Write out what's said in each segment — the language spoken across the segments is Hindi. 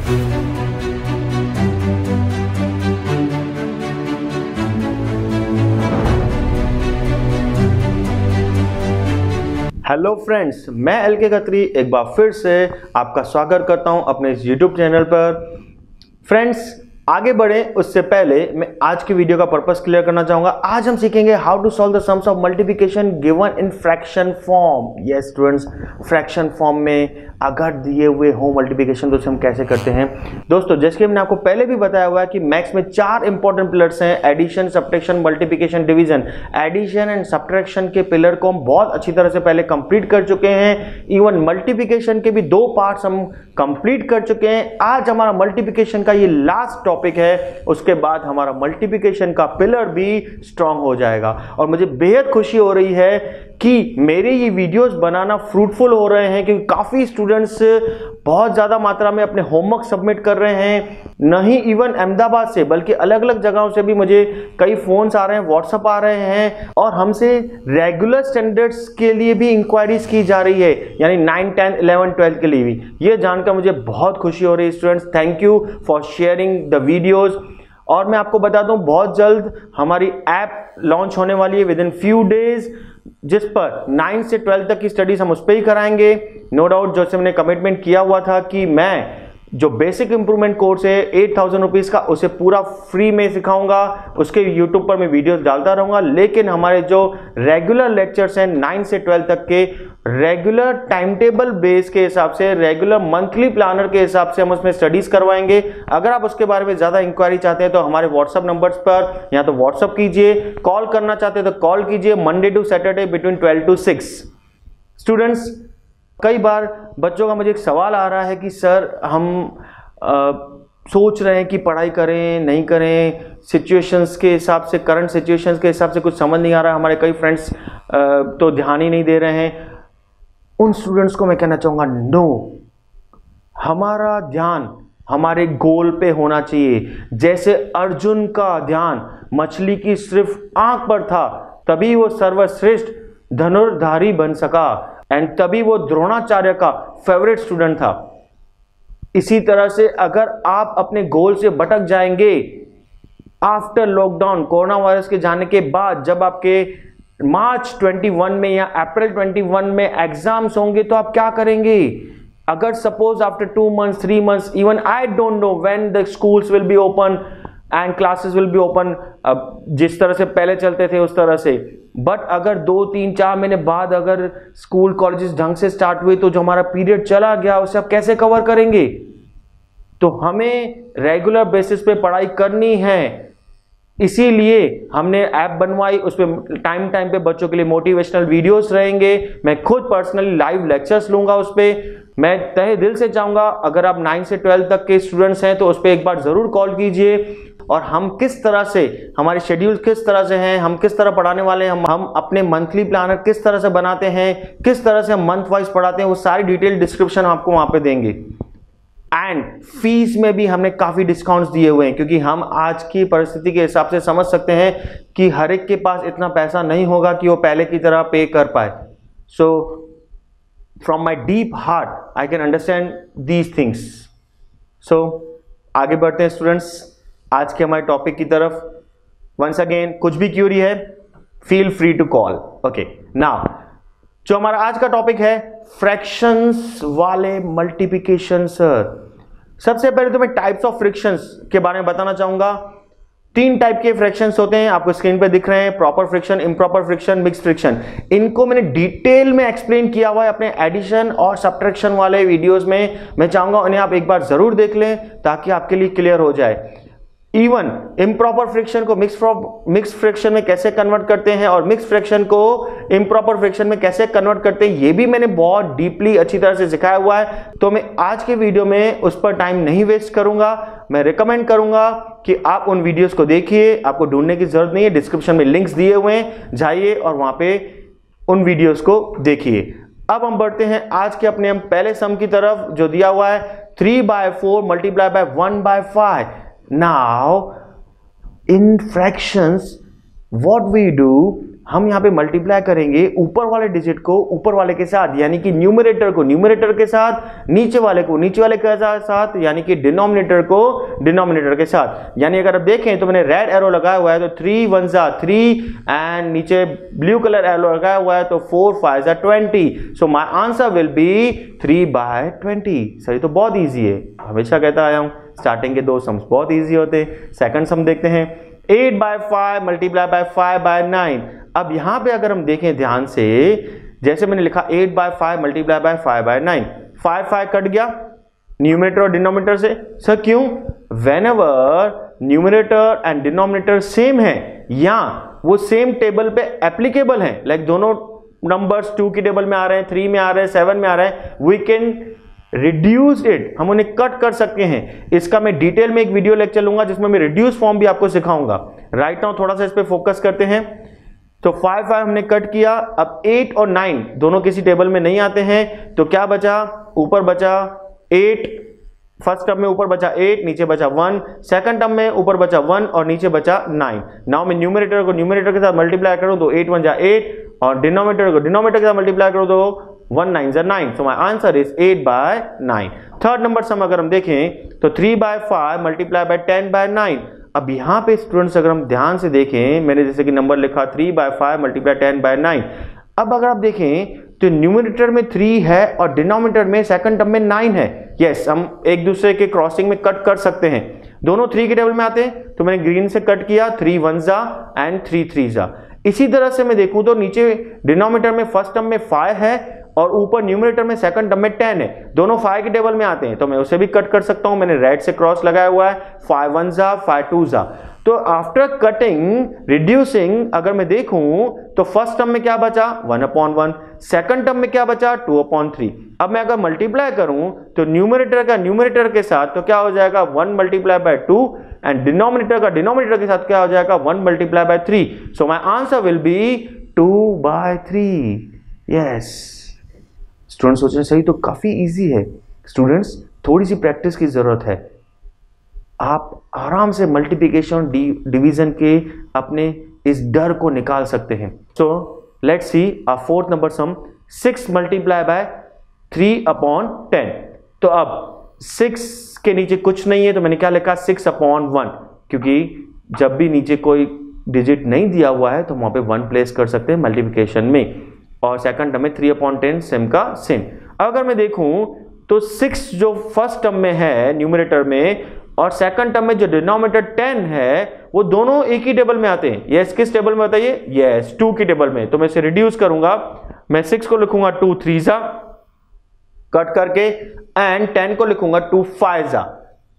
हेलो फ्रेंड्स, मैं एल के खत्री एक बार फिर से आपका स्वागत करता हूं अपने इस यूट्यूब चैनल पर। फ्रेंड्स, आगे बढ़ें उससे पहले मैं आज की वीडियो का पर्पस क्लियर करना चाहूंगा। आज हम सीखेंगे how to solve the sums of multiplication given in fraction form. Yes students, fraction form में अगर दिए हुए हो मल्टीप्लिकेशन तो उसे हम कैसे करते हैं। दोस्तों, जैसे कि मैंने आपको पहले भी बताया हुआ है कि मैथ्स में 4 इंपॉर्टेंट पिलर्स हैं, addition, subtraction, multiplication, division. Addition and subtraction के पिलर को हम बहुत अच्छी तरह से पहले कंप्लीट कर चुके हैं। इवन मल्टीप्लिकेशन के भी 2 पार्ट्स हम कंप्लीट कर चुके हैं। आज हमारा मल्टीप्लिकेशन का ये लास्ट टॉपिक है, उसके बाद हमारा मल्टीप्लिकेशन का पिलर भी स्ट्रांग हो जाएगा। और मुझे बेहद खुशी हो रही है कि मेरे ये वीडियोस बनाना फ्रूटफुल हो रहे हैं, क्योंकि काफ़ी स्टूडेंट्स बहुत ज़्यादा मात्रा में अपने होमवर्क सबमिट कर रहे हैं। नहीं इवन अहमदाबाद से बल्कि अलग अलग जगहों से भी मुझे कई फ़ोन्स आ रहे हैं, व्हाट्सएप आ रहे हैं, और हमसे रेगुलर स्टैंडर्ड्स के लिए भी इंक्वायरीज की जा रही है, यानी 9, 10, 11, 12 के लिए भी। ये जानकर मुझे बहुत खुशी हो रही है students. Thank you for sharing the videos. और मैं आपको बता दूं, बहुत जल्द हमारी ऐप लॉन्च होने वाली है विद इन फ्यू डेज, जिस पर 9 से 12 तक की स्टडीज हम उस पर ही कराएंगे। नो डाउट, जैसे मैंने कमिटमेंट किया हुआ था कि मैं जो बेसिक इंप्रूवमेंट कोर्स है 8000 रुपीज़ का, उसे पूरा फ्री में सिखाऊंगा। उसके यूट्यूब पर मैं वीडियोस डालता रहूंगा। लेकिन हमारे जो रेगुलर लेक्चर्स हैं 9 से 12 तक के, रेगुलर टाइम टेबल बेस के हिसाब से, रेगुलर मंथली प्लानर के हिसाब से हम उसमें स्टडीज करवाएंगे। अगर आप उसके बारे में ज़्यादा इंक्वायरी चाहते हैं तो हमारे व्हाट्सअप नंबर्स पर या तो व्हाट्सअप कीजिए, कॉल करना चाहते हैं तो कॉल कीजिए, Monday to Saturday between 12 to 6। Students, कई बार बच्चों का मुझे एक सवाल आ रहा है कि सर हम सोच रहे हैं कि पढ़ाई करें नहीं करें, सिचुएशंस के हिसाब से, करंट सिचुएशंस के हिसाब से कुछ समझ नहीं आ रहा है। हमारे कई फ्रेंड्स तो ध्यान ही नहीं दे रहे हैं। उन स्टूडेंट्स को मैं कहना चाहूँगा, नो, हमारा ध्यान हमारे गोल पे होना चाहिए। जैसे अर्जुन का ध्यान मछली की सिर्फ आंख पर था, तभी वो सर्वश्रेष्ठ धनुर्धारी बन सका, एंड तभी वो द्रोणाचार्य का फेवरेट स्टूडेंट था। इसी तरह से अगर आप अपने गोल से भटक जाएंगे आफ्टर लॉकडाउन, कोरोना वायरस के जाने के बाद, जब आपके मार्च 21 में या अप्रैल 21 में एग्जाम्स होंगे, तो आप क्या करेंगे? अगर suppose after 2 months, 3 months, even I don't know when the schools will be open and classes will be open, जिस तरह से पहले चलते थे उस तरह से, बट अगर 2, 3, 4 महीने बाद अगर स्कूल कॉलेजेस ढंग से स्टार्ट हुए तो जो हमारा पीरियड चला गया उसे आप कैसे कवर करेंगे? तो हमें रेगुलर बेसिस पे पढ़ाई करनी है। इसीलिए हमने ऐप बनवाई, उस पर टाइम टाइम पे बच्चों के लिए मोटिवेशनल वीडियोस रहेंगे। मैं खुद पर्सनली लाइव लेक्चर्स लूंगा उस पर। मैं तहे दिल से चाहूंगा अगर आप 9 से 12 तक के स्टूडेंट्स हैं तो उस पर एक बार जरूर कॉल कीजिए। और हम किस तरह से, हमारे शेड्यूल किस तरह से हैं, हम किस तरह पढ़ाने वाले हैं, हम अपने मंथली प्लानर किस तरह से बनाते हैं, किस तरह से हम मंथ वाइज पढ़ाते हैं, वो सारी डिटेल डिस्क्रिप्शन आपको वहां पे देंगे। एंड फीस में भी हमने काफी डिस्काउंट्स दिए हुए हैं, क्योंकि हम आज की परिस्थिति के हिसाब से समझ सकते हैं कि हर एक के पास इतना पैसा नहीं होगा कि वो पहले की तरह पे कर पाए। So from my deep heart I can understand these things. So आगे बढ़ते हैं स्टूडेंट्स आज के हमारे टॉपिक की तरफ। वंस अगेन, कुछ भी क्यूरी है feel free to call. Okay, now जो हमारा आज का टॉपिक है फ्रैक्शंस वाले मल्टीप्लिकेशन। सर, सबसे पहले तो मैं टाइप्स ऑफ फ्रैक्शंस के बारे में बताना चाहूंगा। 3 टाइप के फ्रैक्शंस होते हैं, आपको स्क्रीन पे दिख रहे हैं, proper fraction, improper fraction, mixed fraction. इनको मैंने डिटेल में एक्सप्लेन किया हुआ है अपने एडिशन और सब्ट्रैक्शन वाले वीडियोस में। मैं चाहूंगा उन्हें आप एक बार जरूर देख लें ताकि आपके लिए क्लियर हो जाए। इवन इम्प्रॉपर फ्रैक्शन को मिक्स फ्रैक्शन में कैसे कन्वर्ट करते हैं और मिक्स फ्रैक्शन को इम्प्रॉपर फ्रैक्शन में कैसे कन्वर्ट करते हैं, ये भी मैंने बहुत डीपली अच्छी तरह से सिखाया हुआ है। तो मैं आज के वीडियो में उस पर टाइम नहीं वेस्ट करूंगा। मैं रिकमेंड करूंगा कि आप उन वीडियोस को देखिए, आपको ढूंढने की जरूरत नहीं है, डिस्क्रिप्शन में लिंक्स दिए हुए हैं, जाइए और वहां पे उन वीडियोस को देखिए। अब हम बढ़ते हैं आज के अपने हम पहले सम की तरफ, जो दिया हुआ है 3/4 multiply by 1/5। Now in fractions what we do, हम यहाँ पे मल्टीप्लाई करेंगे ऊपर वाले डिजिट को ऊपर वाले के साथ, यानी कि न्यूमरेटर को न्यूमरेटर के साथ, नीचे वाले को नीचे वाले के साथ, यानी कि डिनोमिनेटर को डिनोमिनेटर के साथ। यानी अगर आप देखें तो मैंने रेड एरो लगाया हुआ है तो 3 1 जा 3 एंड नीचे ब्लू कलर एरो लगाया हुआ है तो 4 5 जा 20। सो माय आंसर विल बी 3/20। सही, तो बहुत इजी है, हमेशा कहता आया हूं स्टार्टिंग के 2 सम्स बहुत इजी होते हैं। सेकंड सम देखते हैं, 8/5 मल्टीप्लाई बाय 5/9। अब यहां पे अगर हम देखें ध्यान से, जैसे मैंने लिखा 8/5 मल्टीप्लाई बाय 5/9, 5 कट गया न्यूमरेटर और डिनोमिनेटर से। सर क्यों? Whenever numerator and denominator same है या वो सेम टेबल पे एप्लीकेबल है, लाइक दोनों नंबर्स 2 की टेबल में आ रहे हैं, 3 में आ रहे हैं, 7 में आ रहे हैं, वी कैन रिड्यूस इट, हम उन्हें कट कर सकते हैं। इसका मैं डिटेल में एक वीडियो लेक्चर लूंगा जिसमें मैं रिड्यूस फॉर्म भी आपको सिखाऊंगा। राइट नाउ थोड़ा सा इस पे फोकस करते हैं। तो 5 हमने कट किया। अब 8 और 9 दोनों किसी टेबल में नहीं आते हैं, तो क्या बचा? ऊपर बचा 8, फर्स्ट टर्म में ऊपर बचा 8, नीचे बचा 1, सेकंड टर्म में ऊपर बचा 1 और नीचे बचा 9। नाउ मैं न्यूमरेटर को न्यूमरेटर के साथ मल्टीप्लाई करूं तो 8 1 जा 8 और डिनोमिनेटर को डिनोमिनेटर के साथ मल्टीप्लाई करूं तो 1 9 जा 9। So my answer is 8/9। Third number sum अगर हम देखें तो 3/5 मल्टीप्लाई बाय 10/9। अब यहां पे स्टूडेंट्स अगर हम ध्यान से देखें, मैंने जैसे कि नंबर लिखा 3/5 मल्टीप्लाई 10/9। अब अगर आप देखें तो न्यूमरेटर में 3 है और डिनोमिनेटर में सेकंड टर्म में 9 है। यस, हम एक दूसरे के क्रॉसिंग में कट कर सकते हैं, दोनों 3 के टेबल में आते हैं तो मैंने ग्रीन से कट किया, 3 1 जा एंड 3 3 जा। इसी तरह से मैं देखूं तो नीचे डिनोमिनेटर में फर्स्ट टर्म में 5 है और ऊपर न्यूमरेटर में सेकंड टर्म में 10 है, दोनों 5 के टेबल में आते हैं तो मैं उसे भी कट कर सकता हूं। मैंने रेड से क्रॉस लगाया हुआ है, 5 1 जा 5 2 जा। तो आफ्टर कटिंग रिड्यूसिंग अगर मैं देखूं तो फर्स्ट टर्म में क्या बचा? 1/1। सेकंड टर्म में क्या बचा? 2/3। अब मैं अगर मल्टीप्लाई करूं तो न्यूमरेटर का न्यूमरेटर के साथ तो क्या हो जाएगा? 1 मल्टीप्लाई बाय 2 एंड डिनोमिनेटर का डिनोमिनेटर के साथ क्या हो जाएगा? 1 multiply by 3। So my answer will B 2/3। Yes, students सोच रहे सही, तो काफी इजी है। स्टूडेंट्स थोड़ी सी प्रैक्टिस की जरूरत है, आप आराम से मल्टीप्लिकेशन डिवीजन के अपने इस डर को निकाल सकते हैं। So let's see a fourth number sum, 6 multiply by 3/10। तो अब 6 के नीचे कुछ नहीं है तो मैंने क्या लिखा? 6/1, क्योंकि जब भी नीचे कोई डिजिट नहीं दिया हुआ है तो वहां पे 1 प्लेस कर सकते हैं मल्टीप्लिकेशन में। और सेकंड टर्म में 3/10 सेम का सेम। अगर मैं देखूं तो 6 जो फर्स्ट टर्म में है न्यूमरेटर में और सेकंड टर्म में जो डिनोमिनेटर 10 है वो दोनों एक ही टेबल में आते हैं। यस, किस टेबल में बताइए? यस, 2 की टेबल में। तो मैं इसे रिड्यूस करूंगा, मैं 6 को लिखूंगा 2 3 जा कट करके एंड 10 को लिखूंगा 2 5 जा।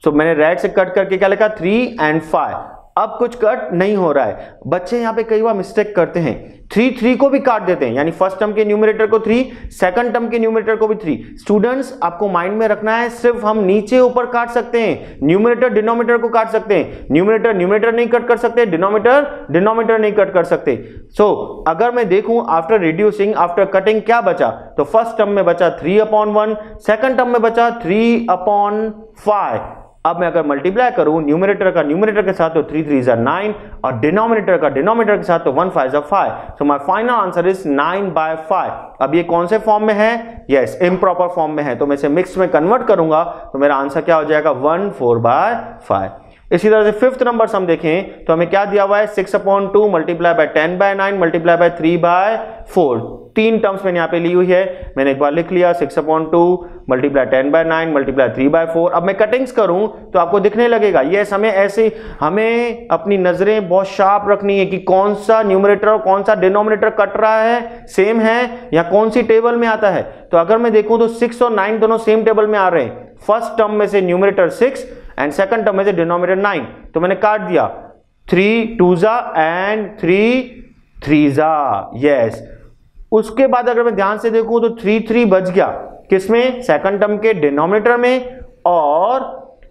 सो मैंने रेड से कट करके क्या लिखा? 3 एंड 5। अब कुछ कट नहीं हो रहा है। बच्चे यहां पे कई बार मिस्टेक करते हैं, 3 को भी काट देते हैं, यानी फर्स्ट टर्म के न्यूमरेटर को 3, सेकंड टर्म के न्यूमरेटर को भी 3। स्टूडेंट्स आपको माइंड में रखना है, सिर्फ हम नीचे ऊपर काट सकते हैं, न्यूमरेटर डिनोमिनेटर को काट सकते हैं, न्यूमरेटर न्यूमरेटर नहीं कट कर सकते, डिनोमिनेटर डिनोमिनेटर नहीं कट कर सकते। सो अगर मैं देखूं आफ्टर रिड्यूसिंग आफ्टर कटिंग क्या बचा, तो फर्स्ट टर्म में बचा 3/1, सेकंड टर्म में बचा 3/5। अब मैं अगर मल्टीप्लाई करूं न्यूमरेटर का न्यूमरेटर के साथ तो 3 3 जा 9 और डिनोमिनेटर का डिनोमिनेटर के साथ तो 1 5 जा 5। So my final answer is 9/5। अब ये कौन से फॉर्म में है? यस, इम्प्रॉपर फॉर्म में है, तो मैं इसे मिक्स में कन्वर्ट करूंगा तो मेरा आंसर क्या हो जाएगा? 1 4/5। इसी तरह से फिफ्थ नंबर सम देखें तो हमें क्या दिया हुआ है? 6/2 multiply by 10/9 multiply by 3/4। 3 terms मैंने यहाँ पे ली हुई है, मैंने एक बार लिख लिया 6/2 मल्टीप्लाई 10/9 मल्टीप्लाई 3/4। अब मैं कटिंग्स करूं तो आपको दिखने लगेगा। यस, हमें ऐसे हमें अपनी नजरें बहुत शार्प रखनी है कि कौन सा न्यूमरेटर और कौन सा डिनोमिनेटर कट रहा है, सेम है या कौन सी टेबल में आता है। तो अगर मैं देखूं तो 6 और 9 दोनों सेम टेबल में आ रहे हैं। फर्स्ट टर्म में से न्यूमरेटर 6 एंड सेकंड टर्म में से डिनोमिनेटर 9, तो मैंने काट दिया 3 2 जा एंड 3 3 जा। यस, उसके बाद अगर मैं ध्यान से देखूं तो 3 3 बच गया, किसमें? सेकंड टर्म के डिनोमिनेटर में और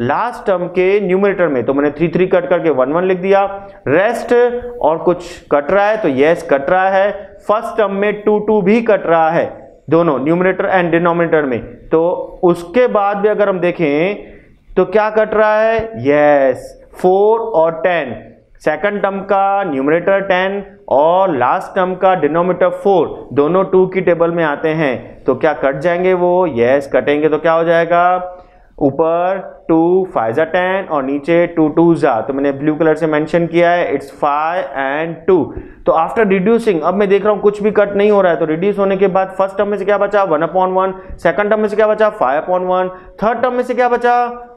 लास्ट टर्म के न्यूमरेटर में। तो मैंने 3 3 कट करके 1 1 लिख दिया। रेस्ट और कुछ कट रहा है तो यस कट रहा है। फर्स्ट टर्म में 2 2 भी कट रहा है, दोनों न्यूमरेटर एंड डिनोमिनेटर में। तो उसके बाद भी अगर हम देखें तो क्या कट रहा है? यस, 4 और 10। सेकंड टर्म का न्यूमरेटर 10 और लास्ट टर्म का डिनोमिनेटर 4 दोनों 2 की टेबल में आते हैं, तो क्या कट जाएंगे वो? यस, कटेंगे। तो क्या हो जाएगा? ऊपर 2 5 जा 10 और नीचे 2 2 जा, तो मैंने ब्लू कलर से मेंशन किया है, इट्स 5 and 2। तो आफ्टर रिड्यूसिंग, अब मैं देख रहा हूं कुछ भी कट नहीं हो रहा है, तो रिड्यूस होने के बाद फर्स्ट टर्म में से क्या बचा? 1/1, सेकंड टर्म में से क्या बचा? 5/1, थर्ड टर्म में से क्या बचा?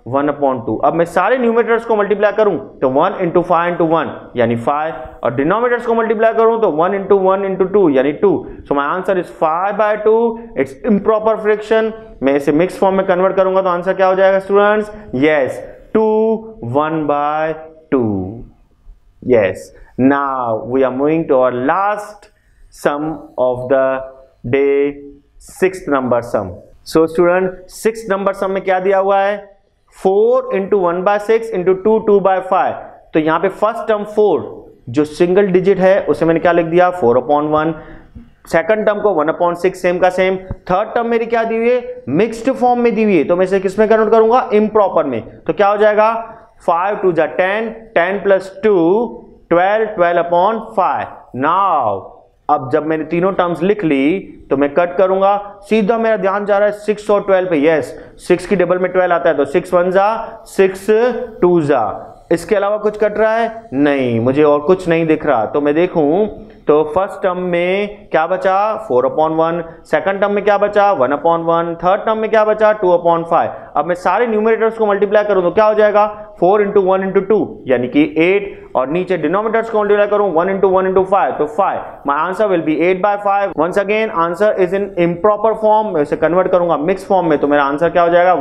1/2। अब मैं सारे न्यूमरेटर्स को मल्टीप्लाई करूं तो 1 × 5 × 1 यानी 5, और डिनोमिनेटर्स को मल्टीप्लाई करूं तो 1 × 1 × 2 यानी 2। सो my answer is 5/2। It's improper fraction. मैं इसे मिक्स फॉर्म में कन्वर्ट करूंगा तो आंसर क्या हो जाएगा students? Yes, 2 1/2। Yes, now we are moving to our last sum of the day, 6th number sum. So student, 6th number sum में क्या दिया हुआ है? 4 × 1/6 × 2 2/5। तो यहाँ पे फर्स्ट टर्म 4 जो सिंगल डिजिट है उसे मैंने क्या लिख दिया? 4/1। सेकंड टर्म को 1/6 सेम का सेम। थर्ड टर्म मेरी क्या दी हुई है? मिक्स्ड फॉर्म में दी हुई है, तो मैं इसे किस में कन्वर्ट करूंगा? इम्प्रॉपर में। तो क्या हो जाएगा? 5 2 10, 10 + 2 12, 12/5। नाउ अब जब मैंने तीनों टर्म्स लिख ली तो मैं कट करूंगा, सीधा मेरा ध्यान जा रहा है 6 और 12 पे। यस, 6 की टेबल में 12 आता है, तो 6 1 जा 6 2 जा। इसके अलावा कुछ कट रहा है? नहीं, मुझे और कुछ नहीं दिख रहा। तो मैं देखूं तो फर्स्ट टर्म में क्या बचा? 4/1। सेकंड टर्म में क्या बचा? 1/1। थर्ड टर्म में क्या बचा? 2/5। अब मैं सारे न्यूमरेटर्स को मल्टीप्लाई करूं तो क्या हो जाएगा? 4 × 1 × 2 यानी कि 8, और नीचे डिनोमिनेटर्स को मल्टीप्लाई करूं 1 × 1 × 5 तो 5। My answer will be 8/5। Once again answer is in improper form. मैं इसे कन्वर्ट करूंगा मिक्स फॉर्म में, तो मेरा आंसर क्या हो जाएगा?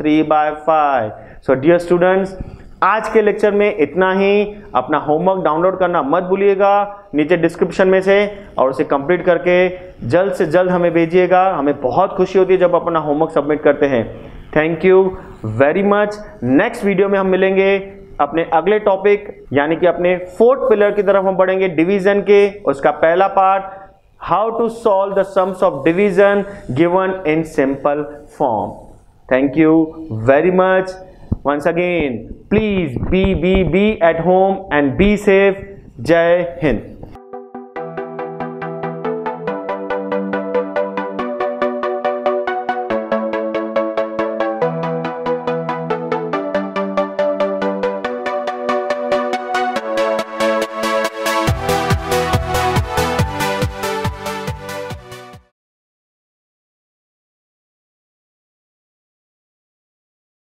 13/5। सो डियर स्टूडेंट्स, आज के लेक्चर में इतना ही। अपना होमवर्क डाउनलोड करना मत भूलिएगा नीचे डिस्क्रिप्शन में से, और उसे कंप्लीट करके जल्द से जल्द हमें भेजिएगा। हमें बहुत खुशी होती है जब अपना होमवर्क सबमिट करते हैं। Thank you very much. Next video में हम मिलेंगे अपने अगले टॉपिक, यानी कि अपने 4th पिलर की तरफ हम बढ़ेंगे, डिवीजन के। उसका पहला part, how to solve the sums of division given in simple form. Thank you very much. Once again, please be at home and be safe. Jai Hind.